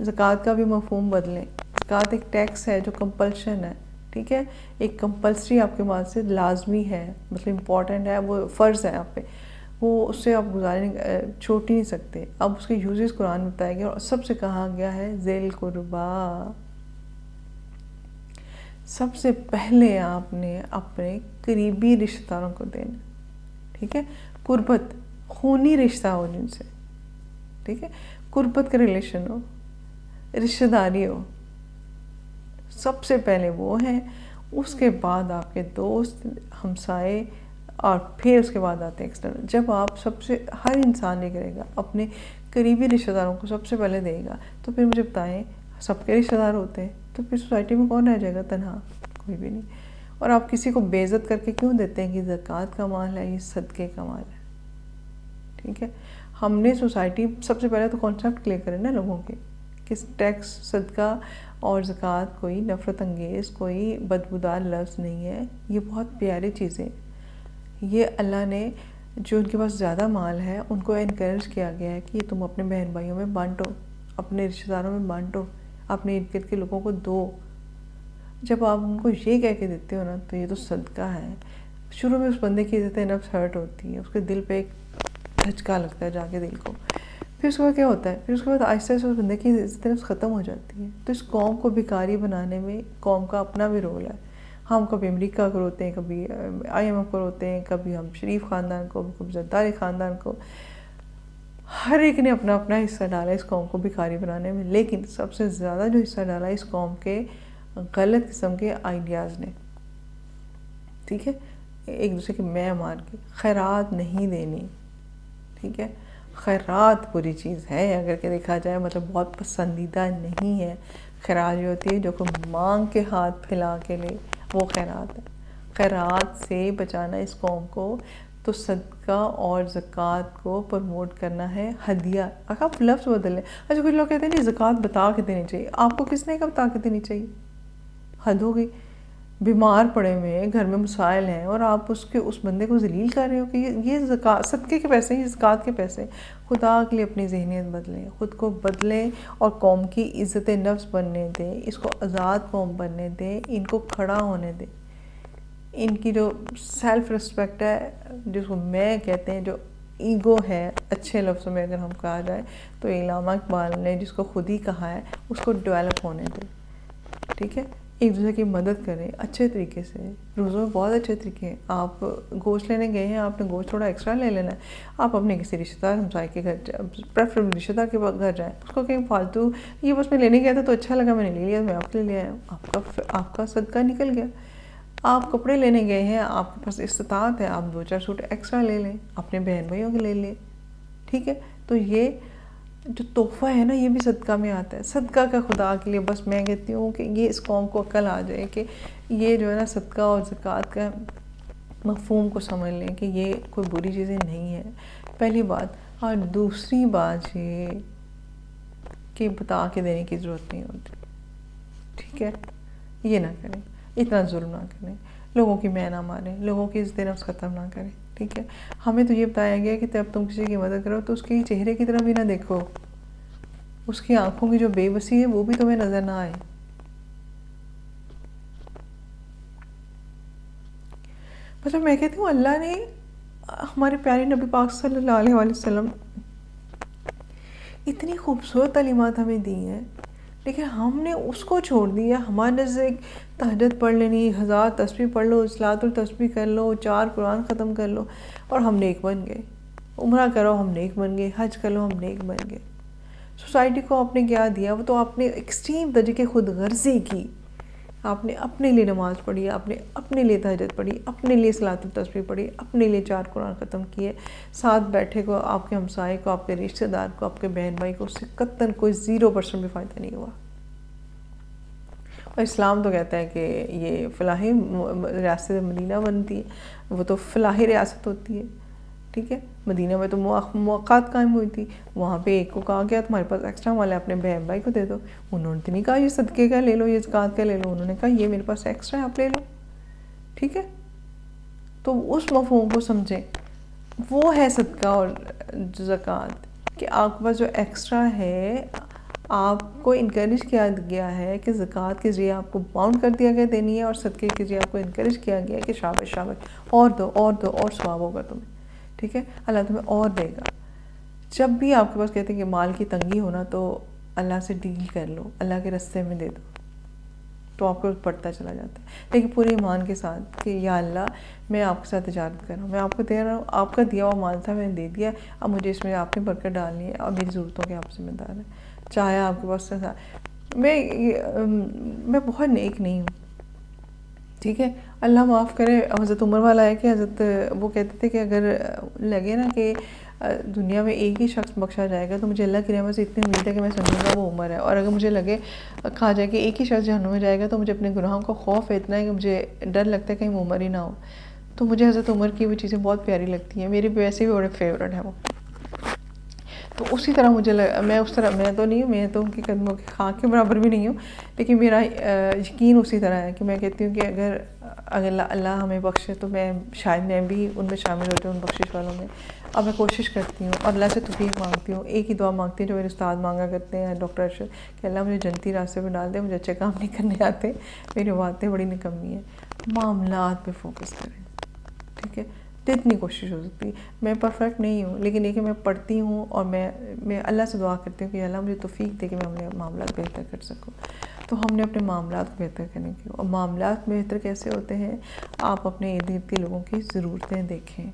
زکوٰۃ کا بھی مفہوم بدلیں. زکوٰۃ ایک ٹیکس ہے جو کمپلشن ہے، ٹھیک ہے، ایک کمپلسری آپ کے پاس سے لازمی ہے، مطلب امپورٹنٹ ہے، وہ فرض ہے آپ پہ، وہ اس سے آپ چھوٹ ہی نہیں سکتے. اب اس کے یوزز قرآن میں بتایا گیا اور سب سے کہا گیا ہے ذیل قربا. سب سے پہلے آپ نے اپنے قریبی رشتہ داروں کو دینا، ٹھیک ہے، قربت خونی رشتہ ہو جن سے، ٹھیک ہے، قربت کا ریلیشن ہو، رشتہ داری ہو، سب سے پہلے وہ ہیں. اس کے بعد آپ کے دوست، ہمسائے، اور پھر اس کے بعد آتے ہیں ایکسٹرنل. جب آپ سب سے، ہر انسان یہ کرے گا اپنے قریبی رشتہ داروں کو سب سے پہلے دے گا، تو پھر مجھے بتائیں سب کے رشتہ دار ہوتے ہیں تو پھر سوسائٹی میں کون رہ جائے گا تنہا؟ کوئی بھی نہیں. اور آپ کسی کو بے عزت کر کے کیوں دیتے ہیں کہ زکوٰۃ کا مال ہے، یہ صدقے کا مال ہے، ٹھیک ہے. ہم نے سوسائٹی سب سے پہلے تو کانسیپٹ کلیئر کرے نا لوگوں کے کہ ٹیکس، صدقہ اور زکوٰۃ کوئی نفرت انگیز، کوئی بدبودار لفظ نہیں ہے، یہ بہت پیاری چیزیں. یہ اللہ نے جو ان کے پاس زیادہ مال ہے ان کو انکریج کیا گیا ہے کہ تم اپنے بہن بھائیوں میں بانٹو، اپنے رشتہ داروں میں بانٹو، اپنے ارد گرد کے لوگوں کو دو. جب آپ ان کو یہ کہہ کے دیتے ہو نا تو یہ تو صدقہ ہے. شروع میں اس بندے کی عزت نفس ہرٹ ہوتی ہے، اس کے دل پہ ایک دھچکا لگتا ہے جا کے دل کو. پھر اس کے بعد کیا ہوتا ہے، پھر اس کے بعد آہستہ آہستہ اس بندے کی عزت نفس ختم ہو جاتی ہے. تو اس قوم کو بھکاری بنانے میں قوم کا اپنا بھی رول ہے. ہم کبھی امریکہ کو روتے ہیں، کبھی IMF کو روتے ہیں، کبھی ہم شریف خاندان کو، کبھی زرداری خاندان کو. ہر ایک نے اپنا اپنا حصہ ڈالا اس قوم کو بھکاری بنانے میں. لیکن سب سے زیادہ جو حصہ ڈالا اس قوم کے غلط قسم کے آئیڈیاز نے، ٹھیک ہے، ایک دوسرے کے میں مار کے. خیرات نہیں دینی، ٹھیک ہے، خیرات بری چیز ہے اگر کہ دیکھا جائے، مطلب بہت پسندیدہ نہیں ہے. خیرات جو ہوتی ہے جو کوئی مانگ کے ہاتھ پھیلا کے لے، وہ خیرات ہے. خیرات سے بچانا اس قوم کو، تو صدقہ اور زکوٰۃ کو پروموٹ کرنا ہے. ہدیہ، اگر آپ لفظ بدل لیں. اچھا کچھ لوگ کہتے ہیں نہیں زکوٰۃ بتا کے دینی چاہیے. آپ کو کس نے کہا بتا کے دینی چاہیے؟ حد ہو گئی. بیمار پڑے ہوئے ہیں، گھر میں مسائل ہیں، اور آپ اس بندے کو ذلیل کر رہے ہو کہ یہ زکوٰۃ، صدقے کے پیسے، یہ زکوٰۃ کے پیسے. خدا کے لیے اپنی ذہنیت بدلیں، خود کو بدلیں اور قوم کی عزت نفس بننے دیں، اس کو آزاد قوم بننے دیں، ان کو کھڑا ہونے دیں. ان کی جو سیلف رسپیکٹ ہے، جس کو میں کہتے ہیں جو ایگو ہے، اچھے لفظوں میں اگر ہم کہا جائے تو علامہ اقبال نے جس کو خود ہی کہا ہے، اس کو ڈیولپ ہونے دیں، ٹھیک ہے. ایک دوسرے کی مدد کریں اچھے طریقے سے. روزوں میں بہت اچھے طریقے ہیں. آپ گوشت لینے گئے ہیں، آپ نے گوشت تھوڑا ایکسٹرا لے لینا ہے، آپ اپنے کسی رشتہ دار ہمسائے کے گھر جائیں، پریفریبل رشتہ دار کے گھر جائیں. اس کو کہیں فالتو یہ بس میں لینے گیا تھا تو اچھا لگا میں نے لے لیا، میں آپ کے لیے لے آیا، آپ کا صدقہ نکل گیا. آپ کپڑے لینے گئے ہیں، آپ کے پاس استطاعت ہے، آپ 2-4 سوٹ ایکسٹرا لے لیں، اپنے بہن بھائیوں کے لے لیں، ٹھیک ہے. تو یہ جو تحفہ ہے نا، یہ بھی صدقہ میں آتا ہے. صدقہ کا خدا کے لیے بس میں کہتی ہوں کہ یہ اس قوم کو عقل آ جائے کہ یہ جو ہے نا صدقہ اور زکوٰۃ کا مفہوم کو سمجھ لیں کہ یہ کوئی بری چیزیں نہیں ہیں، پہلی بات. اور دوسری بات یہ کہ بتا کے دینے کی ضرورت نہیں ہوتی، ٹھیک ہے. یہ نہ کریں، اتنا ظلم نہ کریں، لوگوں کی میں نہ ماریں، لوگوں کی عزت نفس ختم نہ کریں، ٹھیک ہے. ہمیں تو یہ بتایا گیا کہ جب تم کسی کی مدد کرو تو اس کے چہرے کی طرف بھی نہ دیکھو، اس کی آنکھوں کی جو بے بسی ہے وہ بھی تمہیں نظر نہ آئے. مطلب میں کہتی ہوں اللہ نے ہمارے پیارے نبی پاک صلی اللہ علیہ وسلم اتنی خوبصورت تعلیمات ہمیں دی ہیں، لیکن ہم نے اس کو چھوڑ دیا. ہمارے نزدیک تہجد پڑھ لینی، 1000 تسبیح پڑھ لو، صلاۃ التسبیح کر لو، 4 قرآن ختم کر لو اور ہم نیک بن گئے. عمرہ کرو ہم نیک بن گئے، حج کر لو ہم نیک بن گئے. سوسائٹی کو آپ نے کیا دیا؟ وہ تو آپ نے ایکسٹریم درجے کی خود غرضی کی. آپ نے اپنے لیے نماز پڑھی، آپ نے اپنے لیے تہجد پڑھی، اپنے لیے صلاۃ التسبیح پڑھی، اپنے لیے 4 قرآن ختم کیے. ساتھ بیٹھے کو، آپ کے ہمسائے کو، آپ کے رشتہ دار کو، آپ کے بہن بھائی کو، اس سے قطعاً کوئی 0% بھی فائدہ نہیں ہوا. اور اسلام تو کہتا ہے کہ یہ فلاحی ریاست مدینہ بنتی ہے، وہ تو فلاحی ریاست ہوتی ہے، ٹھیک ہے. مدینہ میں تو موقعات قائم ہوئی تھی، وہاں پہ ایک کو کہا گیا تمہارے پاس ایکسٹرا مال ہے اپنے بہن بھائی کو دے دو. انہوں نے تو نہیں کہا یہ صدقے کا لے لو، یہ زکوٰۃ کا لے لو، انہوں نے کہا یہ میرے پاس ایکسٹرا ہے آپ لے لو، ٹھیک ہے. تو اس مفہوم کو سمجھیں، وہ ہے صدقہ اور زکوٰۃ. کہ آپ کے پاس جو ایکسٹرا ہے آپ کو انکریج کیا گیا ہے کہ زکوٰۃ کے ذریعے آپ کو باؤنڈ کر دیا گیا دینی ہے، اور صدقے کے ذریعے آپ کو انکریج کیا گیا ہے کہ شاباش شاباش اور دو اور دو اور ثواب ہوگا تمہیں، ٹھیک ہے، اللہ تمہیں اور دے گا۔ جب بھی آپ کے پاس کہتے ہیں کہ مال کی تنگی ہونا تو اللہ سے ڈیل کر لو، اللہ کے رستے میں دے دو، تو آپ کو بڑھتا چلا جاتا ہے، لیکن پورے ایمان کے ساتھ کہ یا اللہ میں آپ کے ساتھ تجارت کر رہا ہوں، میں آپ کو دے رہا ہوں، آپ کا دیا ہوا مال تھا میں نے دے دیا، اب مجھے اس میں آپ نے برکت ڈالنی ہے اور میری ضرورتوں کے آپ ذمہ دار ہیں، چاہے آپ کے پاس میں بہت نیک نہیں ہوں، ٹھیک ہے، اللہ معاف کرے۔ حضرت عمر والا ہے کہ حضرت وہ کہتے تھے کہ اگر لگے نا کہ دنیا میں ایک ہی شخص بخشا جائے گا تو مجھے اللہ کی رحمت سے اتنی امید ہے کہ میں سمجھوں گا وہ عمر ہے، اور اگر مجھے لگے کہا جائے کہ ایک ہی شخص جہنم میں جائے گا تو مجھے اپنے گناہوں کا خوف اتنا ہے کہ مجھے ڈر لگتا ہے کہیں وہ عمر ہی نہ ہو، تو مجھے حضرت عمر کی وہ چیزیں بہت پیاری لگتی ہیں، میری ویسے بھی بڑے فیورٹ ہیں وہ۔ تو اسی طرح مجھے میں اس طرح میں تو نہیں ہوں، میں تو ان کے قدموں کے خاک کے برابر بھی نہیں ہوں، لیکن میرا یقین اسی طرح ہے کہ میں کہتی ہوں کہ اگر اللہ ہمیں بخشے تو شاید میں بھی ان میں شامل ہوتی ہوں، ان بخشش والوں میں، اور میں کوشش کرتی ہوں اور اللہ سے توفیق مانگتی ہوں، ایک ہی دعا مانگتی ہوں جو میرے استاد مانگا کرتے ہیں ڈاکٹر ارشد، کہ اللہ مجھے جنتی راستے پہ ڈال دے، مجھے اچھے کام نہیں کرنے آتے، میری باتیں بڑی نکمی ہیں، معاملات پہ فوکس کریں، ٹھیک ہے، جتنی کوشش ہو سکتی ہے۔ میں پرفیکٹ نہیں ہوں، لیکن یہ کہ میں پڑھتی ہوں اور میں اللہ سے دعا کرتی ہوں کہ اللہ مجھے توفیق دے کہ میں اپنے معاملات بہتر کر سکوں، تو ہم نے اپنے معاملات کو بہتر کرنے کی، اور معاملات بہتر کیسے ہوتے ہیں؟ آپ اپنے ارد گرد کے لوگوں کی ضرورتیں دیکھیں،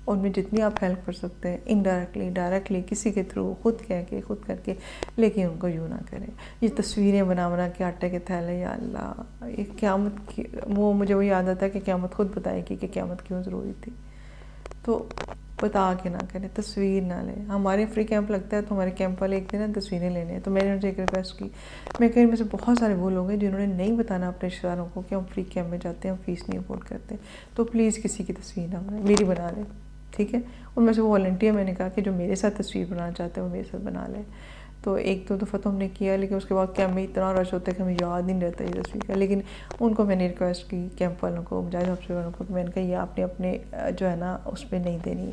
ان میں جتنی آپ ہیلپ کر سکتے ہیں، انڈائریکٹلی ڈائریکٹلی کسی کے تھرو، خود کہہ کے خود کر کے، لیکن ان کو یوں نہ کریں۔ یہ تصویریں بنا کے آٹے کے تھیلے، یا اللہ، یہ قیامت کی وہ مجھے وہ یاد آتا ہے کہ قیامت خود بتائے گی کہ قیامت کیوں ضروری تھی، تو بتا کے نہ کریں، تصویر نہ لیں۔ ہمارے فری کیمپ لگتا ہے تو ہمارے کیمپ والے ایک دن تصویریں لینے ہیں، تو میں نے ان سے ایک ریکویسٹ کی، میں کہیں میں سے بہت سارے وہ لوگ ہیں جنہوں نے نہیں بتانا اپنے رشتہ داروں کو کہ ہم فری کیمپ میں جاتے ہیں، ہم فیس نہیں افورڈ کرتے، تو پلیز کسی کی تصویر نہ بنائیں، میری بنا لیں، ٹھیک ہے۔ ان میں سے وہ والنٹیئر میں نے کہا کہ جو میرے ساتھ تصویر بنانا چاہتے ہیں وہ میرے ساتھ بنا لیں، تو ایک دو دفعہ تو ہم نے کیا، لیکن اس کے بعد کیمپ میں اتنا رش ہوتا ہے کہ ہمیں یاد نہیں رہتا یہ تصویر کا، لیکن ان کو میں نے ریکویسٹ کی، کیمپ والوں کو، مجاہد افسر والوں کو، کہ میں نے کہا یہ آپ نے اپنے جو ہے نا اس پہ نہیں دینی،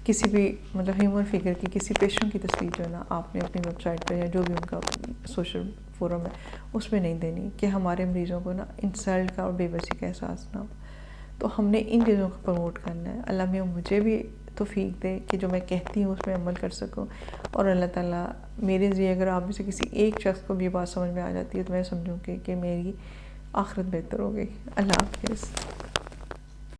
کسی بھی مطلب ہیومن فگر کی کسی پیشنٹ کی تصویر جو ہے نا آپ نے اپنی ویب سائٹ پہ یا جو بھی ان کا سوشل فورم ہے اس میں نہیں دینی، کہ ہمارے مریضوں کو نا انسلٹ کا اور بے بسی کا احساس نہ ہو، تو ہم نے ان چیزوں کو پروموٹ کرنا ہے۔ اللہ میں مجھے بھی توفیق دے کہ جو میں کہتی ہوں اس میں عمل کر سکوں، اور اللہ تعالیٰ میرے ذریعے اگر آپ میں سے کسی ایک شخص کو بھی بات سمجھ میں آ جاتی ہے تو میں سمجھوں کہ میری آخرت بہتر ہو گئی۔ اللہ حافظ۔